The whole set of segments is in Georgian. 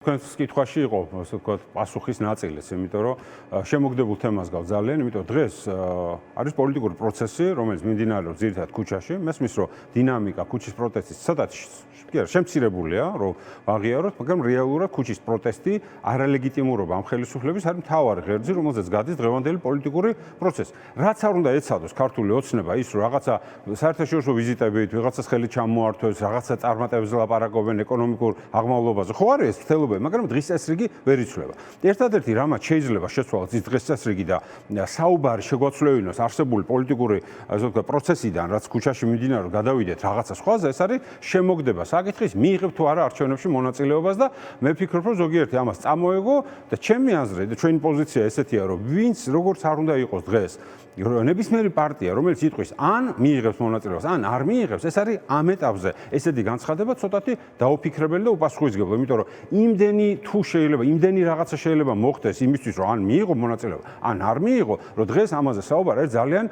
თქვენს კითხვაში იყო, ასე ვთქვათ, პასუხის ნაწილიც, იმიტომ რომ შემოგდებულ თემას გავძალიან, იმიტომ დღეს არის პოლიტიკური პროცესი, რომელიც მიმდინარეობს ძირითადად ქუჩაში. მესმის, რომ დინამიკა ქუჩის პროტესტის ცოტათი შემცირებულია, რომ ვაღიაროთ, მაგრამ რეალურად ქუჩის პროტესტი არალეგიტიმურობა ამ ხელისუფლების არის მთავარი ღერძი, რომელზეც გადის დღევანდელი პოლიტიკური პროცესი. რაც არ უნდა ეცადოს ქართული ოცნება ის, რომ რაღაცა საერთაშორისო ვიზიტებით, ვიღაცას ხელი ჩამოართვეს, რაღაცა წარმატებებზე ლაპარაკობენ ეკონომიკურ აღმავლობაზე. ხო არის ეს ცდელობები, მაგრამ დღის წესრიგი ვერ იცვლება. ერთადერთი რამაც შეიძლება შეცვალოს ის დღის წესრიგი და საუბარი შეგვაცვლევინოს არსებული პოლიტიკური, ასე ვთქვათ, პროცესიდან, რაც ქუჩაში მიმდინარეობს, გადავიდეთ რაღაცა სხვაზე, ეს არის შემოგდება საკითხის მიიღებ თუ არა არჩევნებში მონაწილეობას და მე ვფიქრობ, რომ ზოგიერთი ამას წამოეგო და ჩემი აზრით და ჩვენი პოზიცია ესეთია, რომ ვინც როგორც არ უნდა იყოს დღეს ნებისმიერი პარტია, რომელიც იტყვის ან მიიღებს მონაწილეობას, ან არ მიიღებს, ეს არის ამ ეტაპზე ესეთი განცხადება ცოტათი დაუფიქრებელი და უპასუხისმგებლო, იმიტომ რომ იმდენი თუ შეიძლება, იმდენი რაღაცა შეიძლება მოხდეს იმისთვის, რომ ან მიიღო მონაწილეობა, ან არ მიიღო, რომ დღეს ამაზე საუბარი არის ძალიან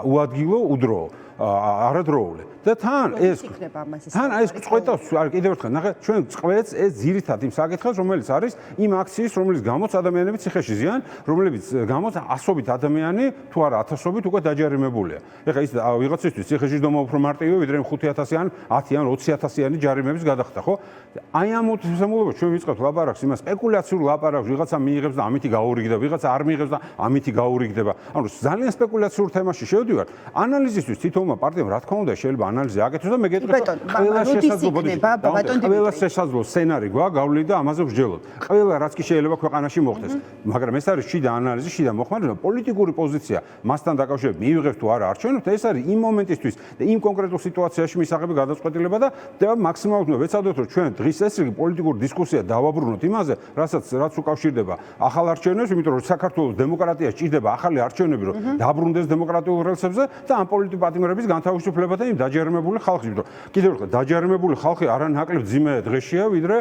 უადგილო, უდროო, არადროული. და თან ეს წყვეტავს კიდევ ერთხელ ნახე ჩვენ წყვეტს ეს ძირითად იმ საკითხს რომელიც არის იმ აქციის რომელიც გამოც ადამიანები ციხეში ზიან რომლებიც გამოც ასობით ადამიანი თუ არა ათასობით უკვე დაჯარიმებულია ეხლა ის ვიღაცისთვის ციხეში დომა უფრო მარტივია ვიდრე 5,000 ან 10 ან 20,000-იანი ჯარიმების გადახდა ხო აი ამ უთმობლობას ჩვენ ვიწყებთ ლაპარაკს იმას სპეკულაციურ ლაპარაკს ვიღაცა მიიღებს და ამითი გაურიგდება ვიღაცა არ მიიღებს და ამითი გაურიგდება ანუ ძალიან სპეკულაციურ თემაში შევდივართ ანალიზისთვის თითოეულმა პარტიამ რა თქმა უნდა შეიძლება ანალიზი აკეთოს და მე გეტყვი ყველა შესაძლო სცენარი გვაქვს გავლით და ამაზე ვსჯელობ. ყველა რაც კი შეიძლება ქვეყანაში მოხდეს. მაგრამ ეს არის შიდა ანალიზი, შიდა მოხმარება, პოლიტიკური პოზიცია მასთან დაკავშირებით მიიღებს თუ არა არჩევნებს და ეს არის იმ მომენტისთვის და იმ კონკრეტულ სიტუაციაში მისაღები გადაწყვეტილება და მაქსიმალურად ვეცადოთ რომ ჩვენ დღის წესრიგი პოლიტიკური დისკუსია დავაბრუნოთ იმაზე, რაც უკავშირდება ახალ არჩევნებს, იმიტომ რომ საქართველოს დემოკრატია სჭირდება ახალი არჩევნები, რომ დაბრუნდეს დემოკრატიულ რელსებზე და ამ პოლიტიკურ პატიმრების განთავისუფლება და იმ დაჯერმებული ხალხის, იმიტომ კიდევ ერთხელ დაჯერმებული ხალხი არანაკლებ ძიმე დღეშია, ვიდრე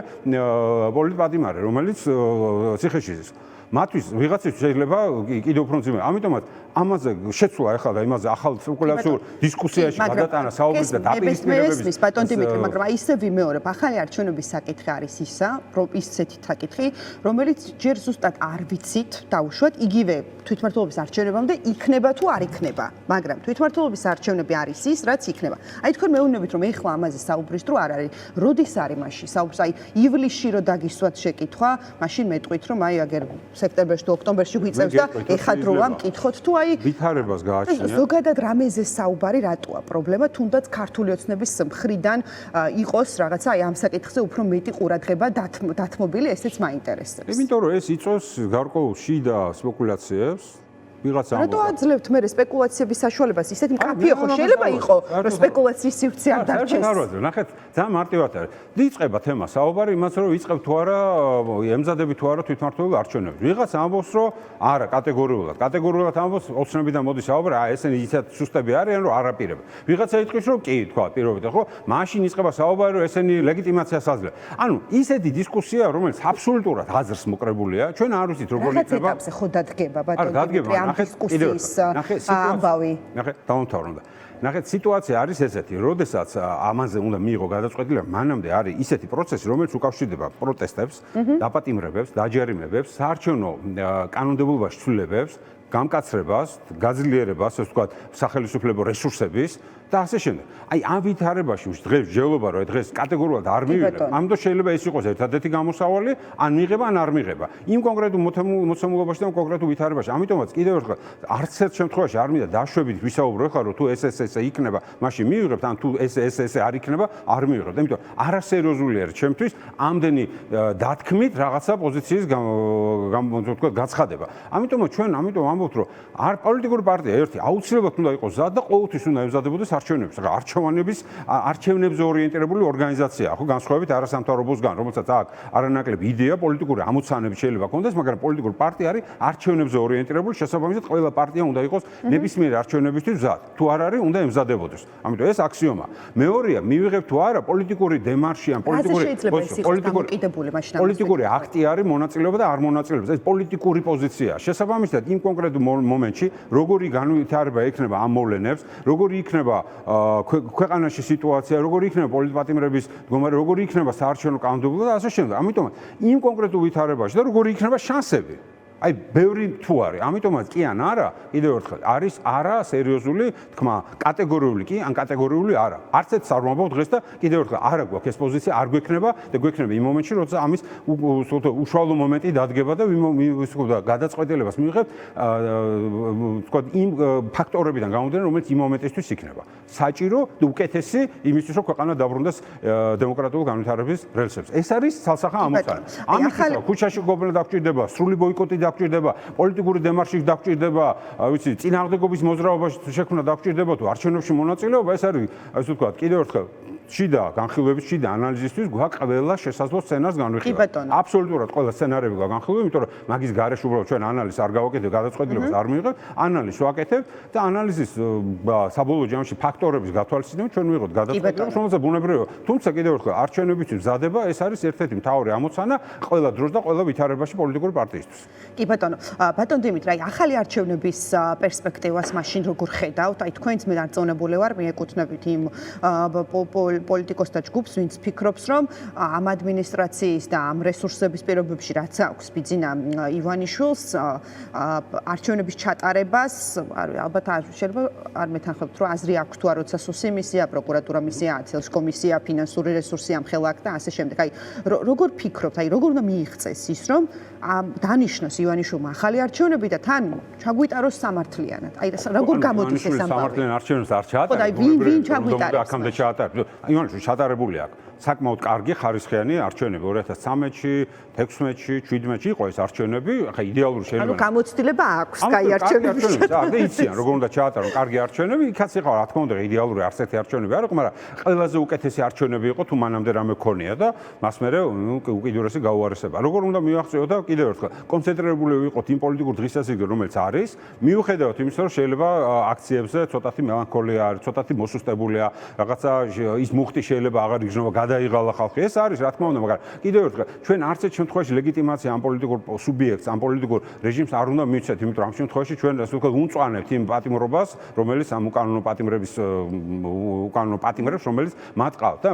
პოლიტპატიმარი, რომელიც ციხეში ზის. მათთვის ვიღაცის შეიძლება კიდევ უფრო ძიმე. ამიტომაც ამაზე შეცვლა ახლა და იმაზე ახალ სპეკულაციურ დისკუსიაში გადატანა საუბრის და დაპირისპირებების ბატონ დიმიტრი, მაგრამ აი ისე ვიმეორებ, ახალი არჩევნების საკითხი არის ისა, რომ ისეთი საკითხი, რომელიც ჯერ ზუსტად არ ვიცით დაუშვათ, იგივე თვითმმართველობის არჩევნებამდე იქნება თუ არ იქნება, მაგრამ თვითმმართველობის არჩევნები არის ის, რაც იქნება. აი თქვენ მეუბნებით, რომ ეხლა ამაზე საუბრის დრო არ არის. როდის არის მაშინ საუბრის? აი ივლისში რო დაგისვათ შეკითხვა, მაშინ მეტყვით, რომ აი აგერ სექტემბერში თუ ოქტომბერში გვიწევს და ეხა დროა მკითხოთ თუ აი ვითარებას გააჩნია. ზოგადად რამეზე საუბარი რატოა პრობლემა, თუნდაც ქართული ოცნების მხრიდან იყოს რაღაცა აი ამ საკითხზე უფრო მეტი ყურადღება დათმობილი, ესეც მაინტერესებს. იმიტომ რომ ეს იწვევს გარკვეულ შიდა სპეკულაციებს. რატო აძლევთ მე სპეკულაციების საშუალებას? ისეთი მკაფიო ხო შეიძლება იყოს, რომ სპეკულაციის სივრცე არ დარჩეს. ნახეთ, ძალიან მარტივად არის. დიწყება თემა საუბარი იმას, რომ ვიწყებ თუ არა ემზადები თუ არა თვითმმართველობრივ არჩევნებს. ვიღაც ამბობს, რომ არა, კატეგორიულად ამბობს, ოცნებიდან მოდის საუბარი, ესენი ისეთ სუსტები არიან, რომ არ აპირებენ. ვიღაცა იტყვის, რომ კი, თქვა, პირობითად, ხო? მაშინ იწყება საუბარი, რომ ესენი ლეგიტიმაციას აძლევენ. ანუ ისეთი დისკუსია, რომელიც აბსოლუტურად აზრს მოკრებულია, ჩვენ არ ვიცით როგორ იქნება. რა ეტაპზე ხო დადგება, ბატონო დიმიტრი? დისკუსიის ამბავი. ნახეთ, დავამთავროთ. ნახეთ, სიტუაცია არის ესეთი, როდესაც ამაზე უნდა მიიღო გადაწყვეტილება, მანამდე არის ისეთი პროცესი, რომელიც უკავშირდება პროტესტებს, დაპატიმრებებს, დაჯერიმებებს, საარჩევნო კანონმდებლობაში ცვლილებებს, გამკაცრებას, გაძლიერებას, ასე ვთქვათ, სახელმწიფო რესურსების და ასე შემდეგ. აი ამ ვითარებაში დღეს ვსჯელობა, რომ დღეს კატეგორიულად არ მივიღებ, ამიტომ შეიძლება ეს იყოს ერთადერთი გამოსავალი, ან მიიღება, ან არ მიიღება. იმ კონკრეტულ მოცემულობაში და კონკრეტულ ვითარებაში. ამიტომაც კიდევ ერთხელ არც ერთ შემთხვევაში არ მინდა დაშვებით ვისაუბრო ხარ, რომ თუ ეს იქნება, მაშინ მივიღებთ, ან თუ ეს არ იქნება, არ მივიღებთ. იმიტომ არასერიოზული არის ჩემთვის ამდენი დათქმით რაღაცა პოზიციის გაცხადება. ამიტომ ამბობთ, რომ არ პოლიტიკური პარტია ერთი აუცილებლად უნდა იყოს ზად და ყოველთვის უნდა ემზადებოდეს არჩევნებს. არჩევნებზე ორიენტირებული ორგანიზაციაა, ხო, განსხვავებით არასამთავრობოსგან, რომელსაც აქვს არანაკლებ იდეა, პოლიტიკური ამოცანები შეიძლება ჰქონდეს, მაგრამ პოლიტიკური პარტია არის არჩევნებზე ორიენტირებული, შესაბამისად ყველა პარტია უნდა იყოს ნებისმიერი არჩევნებისთვის მზად. თუ არ არის, უნდა ემზადებოდეს. ამიტომ ეს აქსიომაა. მეორეა, მივიღებ თუ არა პოლიტიკური დემარში ან პოლიტიკური აქტი არის მონაწილეობა და არ მონაწილეობა. ეს პოლიტიკური პოზიციაა. შესაბამისად, იმ კონკრეტ კონკრეტულ მომენტში როგორი განვითარება ექნება ამ მოვლენებს, როგორი იქნება ქვეყანაში სიტუაცია, როგორი იქნება პოლიტპატიმრების მდგომარეობა, როგორი იქნება საარჩევნო კანონმდებლობა და ასე შემდეგ. ამიტომ იმ კონკრეტულ ვითარებაში და როგორი იქნება შანსები. აი, ბევრი თუ არის. ამიტომაც კი ან არა, კიდევ ერთხელ, არის არა სერიოზული თქმა, კატეგორიული კი, ან კატეგორიული არა. არც ერთს არ ვამბობ დღეს და კიდევ ერთხელ, არა გვაქვს ეს პოზიცია, არ გვექნება და გვექნება იმ მომენტში, როცა ამის უშუალო მომენტი დადგება და გადაწყვეტილებას მიიღებ, თქვა იმ ფაქტორებიდან გამომდინარე, რომელიც იმ მომენტისთვის იქნება. საჭირო და უკეთესი იმისთვის, რომ ქვეყანა დაბრუნდეს დემოკრატიული განვითარების რელსებს. ეს არის ცალსახა ამოცანა. ამიტომ ქუჩაში გობლენა დაგვჭირდება, სრული ბოიკოტი დაგვჭირდება, პოლიტიკური დემარში დაგვჭირდება, ვიცი, წინააღმდეგობის მოძრაობაში შექმნა დაგვჭირდება თუ არჩევნებში მონაწილეობა, ეს არის, ასე ვთქვათ, კიდევ ერთხელ შიდა განხილვების, შიდა ანალიზისთვის გვაქვს ყველა შესაძლო სცენარს განვიხილავთ. აბსოლუტურად ყველა სცენარები გვაქვს განხილვები, იმიტომ რომ მაგის გარეშე უბრალოდ ჩვენ ანალიზს არ გავაკეთებ, გადაწყვეტილებას არ მიიღებ, ანალიზს ვაკეთებ და ანალიზის საბოლოო ჯამში ფაქტორების გათვალისწინებით ჩვენ ვიღოთ გადაწყვეტილებას, რომელსაც ბუნებრივია. თუმცა კიდევ ერთხელ არჩევნებისთვის მზადება ეს არის ერთ-ერთი მთავარი ამოცანა ყველა დროს და ყველა ვითარებაში პოლიტიკური პარტიისთვის. კი ბატონო, ბატონ დიმიტრი, ახალი არჩევნების პერსპექტივას მაშინ როგორ ხედავთ? აი თქვენც მე დარწმუნებული ვარ, მიეკუთვნებით იმ პოლიტიკოსთა ჯგუფს, ვინც ფიქრობს, რომ ამ ადმინისტრაციის და ამ რესურსების პირობებში, რაც აქვს ბიძინა ივანიშვილს, არჩევნების ჩატარებას, ალბათ შეიძლება არ მეთანხმებთ, რომ აზრი აქვს თუ არ, როცა სუსი მისია, პროკურატურა მისია, ათელს კომისია, ფინანსური რესურსი ამ ხელა აქვს და ასე შემდეგ. აი როგორ ფიქრობთ, აი როგორ უნდა მიიღწეს ის, რომ დანიშნოს ივანიშვილმა ახალი არჩევნები და თან ჩაგვიტაროს სამართლიანად. აი როგორ გამოდის ეს ამბავი? სამართლიან არჩევნებს არ ჩაატარებს. აი ვინ ჩაგვიტარებს? აქამდე ჩაატარებს. ივანიშვილი ჩაატარებული აქვს. საკმაოდ კარგი ხარისხიანი არჩევნები 2013-ში, 16-ში, 17-ში იყო ეს არჩევნები, ახლა იდეალური შეიძლება. ანუ გამოცდილება აქვს კაი არჩევნების. და იციან როგორ უნდა ჩაატარონ კარგი არჩევნები, იქაც იყო რა თქმა უნდა იდეალური არც ერთი არჩევნები არ იყო, მაგრამ ყველაზე უკეთესი არჩევნები იყო თუ მანამდე რამე ქონია და მას მერე უკიდურესი გაუარესება. როგორ უნდა მივახციოთ და კიდევ ერთხელ კონცენტრირებული ვიყოთ იმ პოლიტიკურ დღისასრიგზე, რომელიც არის, მიუხედავად იმისა, რომ შეიძლება აქციებზე ცოტათი მელანქოლია არის, ცოტათი მოსუსტებულია, რაღაცა ის მუხტი შეიძლება აღარ იგრძნობა, გადაიღალა ხალხი. ეს არის რა თქმა უნდა, მაგრამ კიდევ ერთხელ ჩვენ არც ერთ შემთხვევაში ლეგიტიმაცია ამ პოლიტიკურ სუბიექტს, ამ პოლიტიკურ რეჟიმს არ უნდა მივცეთ, იმიტომ რომ ამ შემთხვევაში ჩვენ ასე ვთქვათ, უნწვანებთ იმ პატიმრობას, რომელიც ამ უკანონო პატიმრებს, რომელიც მათ ყავთ და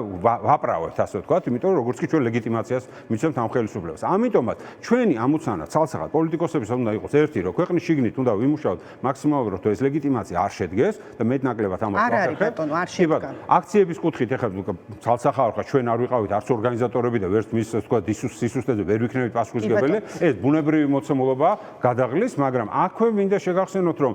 ვაправებთ ასე ვთქვათ, იმიტომ რომ როგორც კი ჩვენ ლეგიტიმაციას მივცემთ ამ ხელისუფლებას. ამიტომაც ჩვენი ამოცანა ცალსახად პოლიტიკოსების უნდა იყოს ერთი, რომ ქვეყნის შიგნით უნდა ვიმუშაოთ მაქსიმალურად, რომ ეს ლეგიტიმაცია არ შედგეს და მეტნაკლებად ამას არ არის ბატონო, არ შედგა. აქციების კუთხით ეხლა ცალსახად ხარ ჩვენ არ ვიყავით არც ორგანიზატორები და ვერც მის ასე ვთქვათ სისუსტეზე ვერ ვიქნებით პასუხისმგებელი. ეს ბუნებრივი მოცემულობა გადაღლის, მაგრამ აქვე მინდა შეგახსენოთ, რომ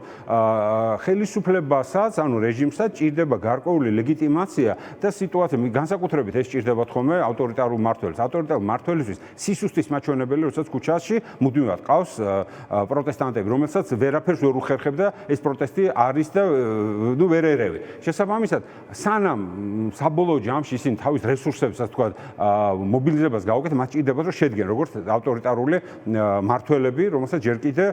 ხელისუფლებასაც, ანუ რეჟიმსაც ჭირდება გარკვეული ლეგიტიმაცია და სიტუაცია განსაკუთრებით ეს ჭირდებათ ხოლმე ავტორიტარულ მმართველებს. ავტორიტარულ მმართველისთვის სისუსტის მაჩვენებელი, როდესაც ქუჩაში მუდმივად ყავს პროტესტანტები, რომელსაც ვერაფერს ვერ უხერხებ და ეს პროტესტი არის და ნუ ვერ ერევი. შესაბამისად, სანამ საბოლოო ჯამში ისინი თავის რესურსებს, ასე ვთქვათ, მობილიზებას გაუკეთებენ, მათ ჭირდებათ, რომ შედგენ როგორც ავტორიტარული მმართველები, რომელსაც ჯერ კიდე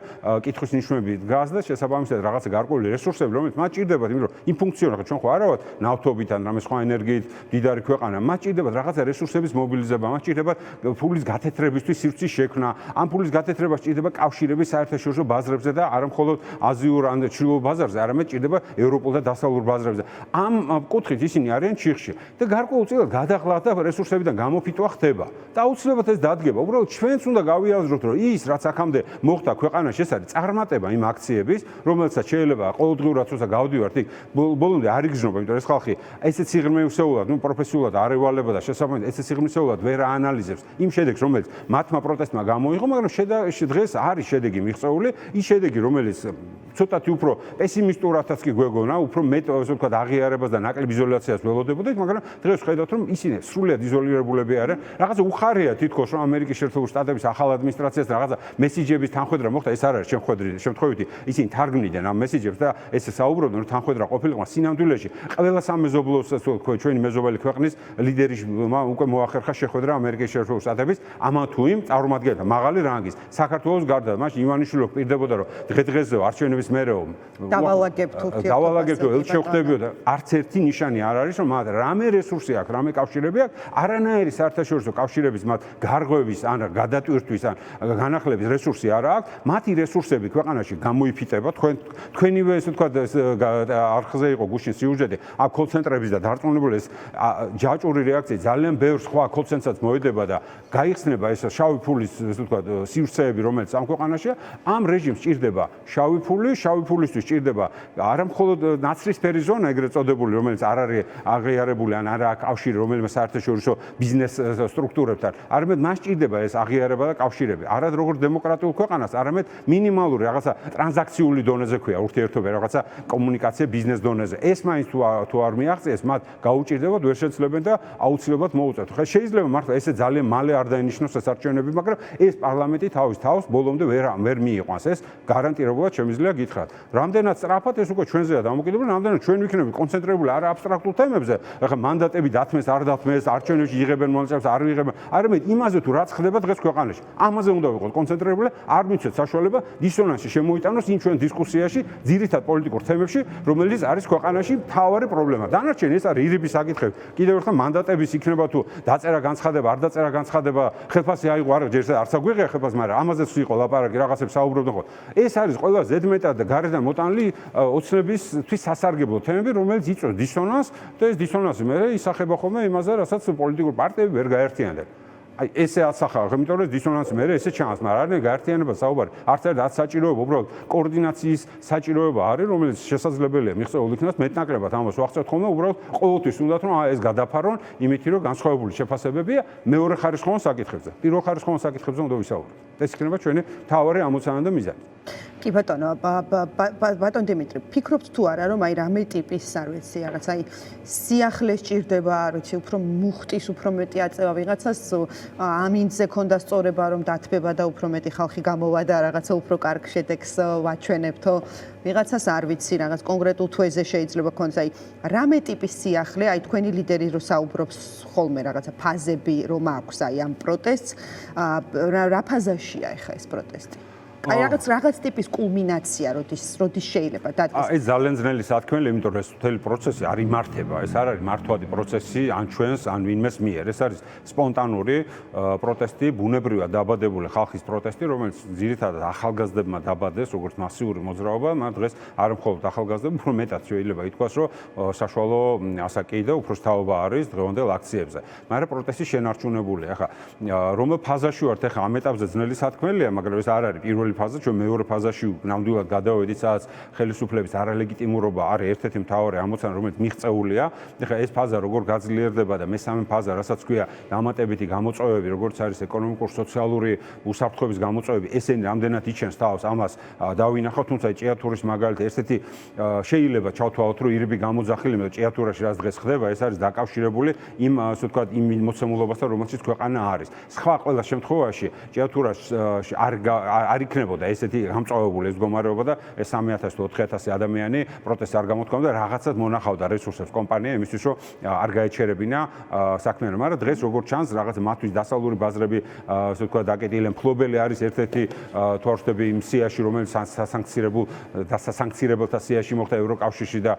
კითხვის ნიშნები დგას და შესაბამისად რაღაცა გარკვეული რესურსები, რომელიც მათ ჭირდებათ, იმიტომ რომ იმ ფუნქციონალურად ჩვენ ხო არა ვართ ნავთობით ან რამე სხვა ენერგიით დიდარი ქვეყანა, მათ ჭირდებათ რაღაცა რესურსების მობილიზება, მათ ჭირდებათ ფულის გათეთრებისთვის სივრცის შექმნა, ამ ფულის გათეთრებას ჭირდება კავშირები საერთაშორისო ბაზრებზე და არა მხოლოდ აზიურ ან ჩრდილოურ ბაზარზე, არამედ ჭირდება ევროპულ და დასავლურ ბაზრებზე. ამ კუთხით ისინი არიან ჩიხში და გარკვეულწილად გადაღლა და რესურსებიდან გამოფიტვა ხდება. და აუცილებლად ეს დადგება. უბრალოდ ჩვენც უნდა გავიაზროთ, რომ ის რაც აქამდე მოხდა ქვეყანაში, ეს არის წარმატება იმ აქციების, რომელსაც შეიძლება ყოველდღიურად თორსა გავდივართ იქ ბოლომდე არ იგრძნობა, იმიტომ რომ ეს ხალხი ესეც სიღრმისეულად, ნუ პროფესიულად არ ევალება და შესაბამისად ესეც სიღრმისეულად ვერ აანალიზებს იმ შედეგს, რომელიც მათმა პროტესტმა გამოიღო, მაგრამ დღეს არის შედეგი მიღწეული, ის შედეგი, რომელიც ცოტათი უფრო პესიმისტურადაც კი გვეგონა, უფრო მეტ ასე ვთქვათ აღიარებას და ნაკლებ იზოლაციას ველოდებოდით, მაგრამ დღეს ხედავთ, რომ ისინი სრულიად იზოლირებულები არიან. რაღაცა უხარია თითქოს, რომ ამერიკის შეერთებული შტატების ახალ ადმინისტრაციას რაღაცა მესიჯების თანხwebdriver მოხდა, ეს არ არის შემთხვევითი, ისინი თარგმნიდნენ ამ მესიჯებს და ესე საუბრობდნენ, რომ თანხwebdriver ყოფილიყო სინამდვილეში ყველა სამეზობლოს ჩვენი მეზობელი ქვეყნის ლიდერმა უკვე მოახერხა შეხვედრა ამერიკის შეერთებული შტატების ამა თუ იმ წარმომადგენელთა მაღალი რანგის. საქართველოს გარდა, მაშინ ივანიშვილი პირდებოდა, რომ დღე-დღეზე არჩევნების მერეო დავალაგებთ ელჩ შეხვდებოდა და არც ერთი ნიშანი არ არის, რომ მათ რამე რესურსი აქვს, რამე კავშირები აქვს, არანაირი საერთაშორისო კავშირების მათ გარღვევის ან გადატვირთვის ან განახლების რესურსი არ აქვს, მათი რესურსები ქვეყანაში გამოიფიტება, თქვენივე ესე ვთქვათ არხზე იყო გუშინ სიუჟეტი, აქ კოლცენტრების და დარწმუნებული ეს ჯაჭვური რეაქცია ძალიან ბევრ სხვა კოლცენტრსაც მოედება და გაიხსნება ეს შავი ფულის ესე ვთქვათ სივრცეები, რომელიც ამ ქვეყანაშია, ამ რეჟიმს ჭირდება შავი ფულისთვის ჭირდება არა მხოლოდ ნაცრისფერი ზონა, ეგრეთ წოდებული, რომელიც არ არის აღიარებული ან არ აქვს კავშირი რომელიმე საერთაშორისო ბიზნეს სტრუქტურებთან, არამედ მას ჭირდება ეს აღიარება და კავშირები. არა როგორც დემოკრატიულ ქვეყანას, არამედ მინიმალური რაღაცა ტრანზაქციული დონეზე ქვია ურთიერთობა, რაღაცა კომუნიკაცია ბიზნეს დონეზე. ეს მაინც თუ არ მიაღწიეს, მათ გაუჭირდებათ, ვერ შეცლებენ და აუცილებლად მოუწევთ. ხა შეიძლება მართლა ესე ძალიან მალე არ დაინიშნოს ეს არჩევნები, მაგრამ ეს პარლამენტი თავის თავს ბოლომდე ვერ მიიყვანს. ეს გარანტირებულად შემიძლია გითხრათ. რამდენად სწრაფად ეს უკვე ჩვენზეა დამოკიდებული, რამდენად ჩვენ ვიქნებით კონცენტრირებული არა აბსტრაქტულ თემებზე, ახლა მანდატები დათმეს, არ დათმეს, არჩევნებში იღებენ მონაწილეობას, არ იღებენ, არამედ იმაზე თუ რაც ხდება დღეს ქვეყანაში. ამაზე უნდა ვიყოთ კონცენტრირებული, არ მიცეთ საშუალება დისონანსი შემოიტანოს იმ ჩვენ დისკუსიაში, ძირითად პოლიტიკურ თემებში, რომელიც არის ქვეყანაში მთავარი პრობლემა. დანარჩენი ეს არის ირიბის საკითხები. კიდევ ერთხელ მანდატების იქნება თუ დაწერა განცხადება, არ დაწერა განცხადება, ხელფასი აიღო, არა ჯერ არც აგვიღია ხელფასი, მაგრამ ამაზეც იყო ლაპარაკი, რაღაცებს საუბრობდნენ ხოლმე. ეს არის ყველა ზედმეტად და გარედან მოტანილი ოცნებისთვის სასარგებლო თემები, რომელიც იწვევს დისონანსს და ეს დისონანსი მე ისახება ხოლმე იმაზე, რასაც პოლიტიკურ პარტიები ვერ გაერთიანდნენ. აი ესე ასახავ, იმიტომ რომ დისონანსი მე ესე ჩანს, მაგრამ არ გაერთიანება საუბარი. არც ერთ საჭიროება, უბრალოდ კოორდინაციის საჭიროება არის, რომელიც შესაძლებელია მიღწეულ იქნას მეტნაკლებად ამას ვახცევთ ხოლმე, უბრალოდ ყოველთვის უნდათ რომ ეს გადაფარონ, იმითი რომ განსხვავებული შეფასებებია მეორე ხარისხოვან საკითხებზე. პირველ ხარისხოვან საკითხებზე უნდა ვისაუბროთ. ეს იქნება ჩვენი მთავარი ამოცანა და მიზანი. კი ბატონო, ბატონ დიმიტრი, ფიქრობთ თუ არა რომ აი რამე ტიპის არ ვიცი რაღაც აი სიახლე სჭირდება, არ ვიცი, უფრო მუხტის, უფრო მეტი აწევა ვიღაცას ამინდზე ქონდა სწორება რომ დათბება და უფრო მეტი ხალხი გამოვა და რაღაცა უფრო კარგ შედეგს ვაჩვენებთო. ვიღაცას არ ვიცი, რაღაც კონკრეტულ თვეზე შეიძლება ქონდეს აი რამე ტიპის სიახლე, აი თქვენი ლიდერი რო საუბრობს ხოლმე რაღაცა ფაზები რომ აქვს აი ამ პროტესტს, რა ფაზაშია ახლა ეს პროტესტი? აი რაღაც ტიპის კულმინაცია როდის შეიძლება დადგეს. ეს ძალიან ძნელი სათქმელი, იმიტომ რომ ეს მთელი პროცესი არ იმართება. ეს არ არის მართვადი პროცესი ან ჩვენს, ან ვინმეს მიერ. ეს არის სპონტანური პროტესტი, ბუნებრივად დაბადებული ხალხის პროტესტი, რომელიც ძირითადად ახალგაზრდებმა დაბადეს, როგორც მასიური მოძრაობა, მაგრამ დღეს არ მხოლოდ ახალგაზრდები, უფრო მეტად შეიძლება ითქვას, რომ საშუალო ასაკი და უფროსთაობა არის დღევანდელ აქციებზე. მაგრამ პროტესტი შენარჩუნებულია. ახლა რომელ ფაზაში ვართ ახლა ამ ეტაპზე ძნელი სათქმელია, მაგრამ ეს არ არის პირველი ფაზა, ჩვენ მეორე ფაზაში ნამდვილად გადავედით, სადაც ხელისუფლების არალეგიტიმურობა არის ერთ-ერთი მთავარი ამოცანა, რომელიც მიღწეულია. ეხლა ეს ფაზა როგორ გაძლიერდება და მესამე ფაზა, რასაც ქვია დამატებითი გამოწვევები, როგორც არის ეკონომიკურ-სოციალური უსაფრთხოების გამოწვევები, ესენი რამდენად იჩენს თავს, ამას დავინახავთ, თუმცა ჭიათურის მაგალითად ერთ-ერთი შეიძლება ჩავთვალოთ, რომ ირიბი გამოძახილი, მაგრამ ჭიათურაში რაც დღეს ხდება, ეს არის დაკავშირებული იმ, ასე ვთქვათ, იმ მოცემულობასთან, რომელშიც ქვეყანა არის. სხვა ყველა შემთხვევაში ჭიათურაში არ იქნებოდა ესეთი გამწვავებული ეს მდგომარეობა და ეს 3000 თუ 4000 ადამიანი პროტესტს არ გამოთქვამდა და რაღაცად მონახავდა რესურსებს კომპანია იმისთვის რომ არ გაეჩერებინა საქმიანობა, მაგრამ დღეს როგორც ჩანს რაღაც მათთვის დასავლური ბაზრები ასე ვთქვათ დაკეტილი მფლობელი არის ერთ-ერთი თუ არ ვთქვი იმ სიაში რომელიც სასანქცირებელთა სიაში მოხდა ევროკავშირში და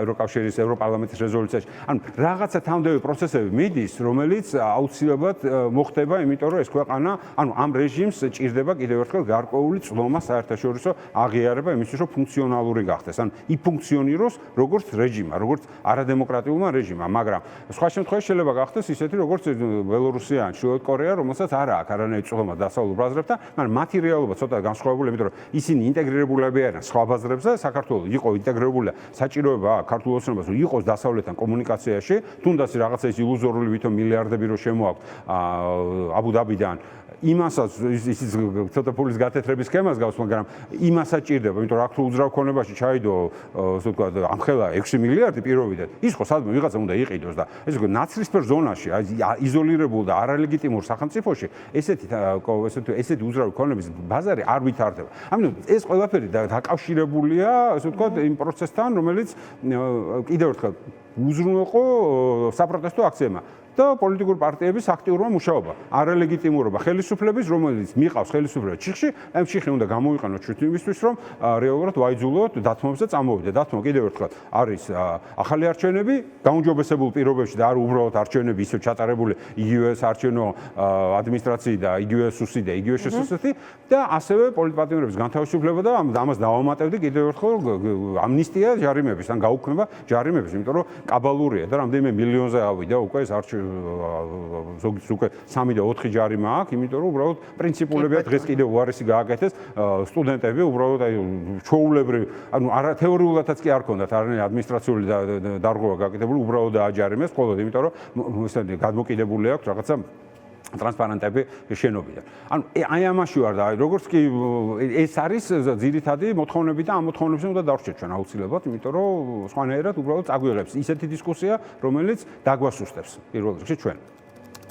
ევროკავშირის ევროპარლამენტის რეზოლუციაში. ანუ რაღაცა თამდევი პროცესები მიდის, რომელიც აუცილებლად მოხდება, იმიტომ რომ ეს ქვეყანა, ანუ ამ რეჟიმს ჭირდება კიდევ ერთხელ გარკვეული წლომა საერთაშორისო აღიარება იმისთვის, რომ ფუნქციონალური გახდეს. ანუ იფუნქციონიროს როგორც რეჟიმა, როგორც არადემოკრატიულმა რეჟიმმა, მაგრამ სხვა შემთხვევაში შეიძლება გახდეს ისეთი, როგორც ბელორუსია ან ჩრდილოეთ კორეა, რომელსაც არ აქვს არანაირი წლომა დასავლურ ბაზრებთან, მაგრამ მათი რეალობა ცოტა განსხვავებული, იმიტომ რომ ისინი ინტეგრირებულები არიან სხვა ბაზრებზე, საქართველოს იყო ინტეგრირებული, საჭიროება აქვს ქართულ ოცნებას, რომ იყოს დასავლეთთან კომუნიკაციაში, თუნდაც რაღაცა ის ილუზორული ვითომ მილიარდები რო შემოაქვს აბუ-დაბიდან იმასაც ის ცოტა ფულის გათეთრების სქემას გავს, მაგრამ იმასაც ჭირდება, იმიტომ რომ აქ თუ უძრავ ქონებაში ჩაიდო, ასე ვთქვათ, ამხელა 6 მილიარდი პირობითად. ის ხო სადმე ვიღაცა უნდა იყიდოს და ეს უკვე ნაცრისფერ ზონაში, იზოლირებულ და არალეგიტიმურ სახელმწიფოში ესეთი უძრავი ქონების ბაზარი არ ვითარდება. ამიტომ ეს ყველაფერი დაკავშირებულია, ასე ვთქვათ, იმ პროცესთან, რომელიც კიდევ ერთხელ უზრუნველყო საპროტესტო აქციებმა. და პოლიტიკური პარტიების აქტიურობა მუშაობა. არალეგიტიმურობა ხელისუფლების, რომელიც მიყავს ხელისუფლება ჩიხში, ამ ჩიხი უნდა გამოიყენოთ იმისთვის, რომ რეალურად ვაიძულოთ დათმობს და წამოვიდეთ. დათმო კიდევ ერთხელ არის ახალი არჩევნები, გაუმჯობესებულ პირობებში და არ უბრალოდ არჩევნები ისე ჩატარებული იგივე საარჩევნო ადმინისტრაციი და იგივე სუსი და იგივე შესუსტი და ასევე პოლიტპატიმრების განთავისუფლება და ამას დავამატებდი კიდევ ერთხელ ამნისტია ჯარიმების, ან გაუქმება ჯარიმების, იმიტომ რომ კაბალურია და რამდენიმე მილიონზე ავიდა უკვე ეს ზოგიც უკვე 3 და 4 ჯარიმა აქვს, იმიტომ რომ უბრალოდ პრინციპულებია დღეს კიდევ უარესი გააკეთეს სტუდენტები უბრალოდ აი ჩოულებრივ, ანუ არა თეორიულადაც კი არ ქონდათ არანაირი ადმინისტრაციული დარღვევა გააკეთებული, უბრალოდ დააჯარიმეს მხოლოდ იმიტომ რომ ესე გადმოკიდებული აქვს რაღაცა ტრანსპარენტები შენობიდან. ანუ აი ამაში ვარ და როგორც კი ეს არის ძირითადი მოთხოვნები და ამ მოთხოვნებზე უნდა დავრჩეთ ჩვენ აუცილებლად, იმიტომ რომ სხვანაირად უბრალოდ წაგვიღებს ისეთი დისკუსია, რომელიც დაგვასუსტებს პირველ რიგში ჩვენ.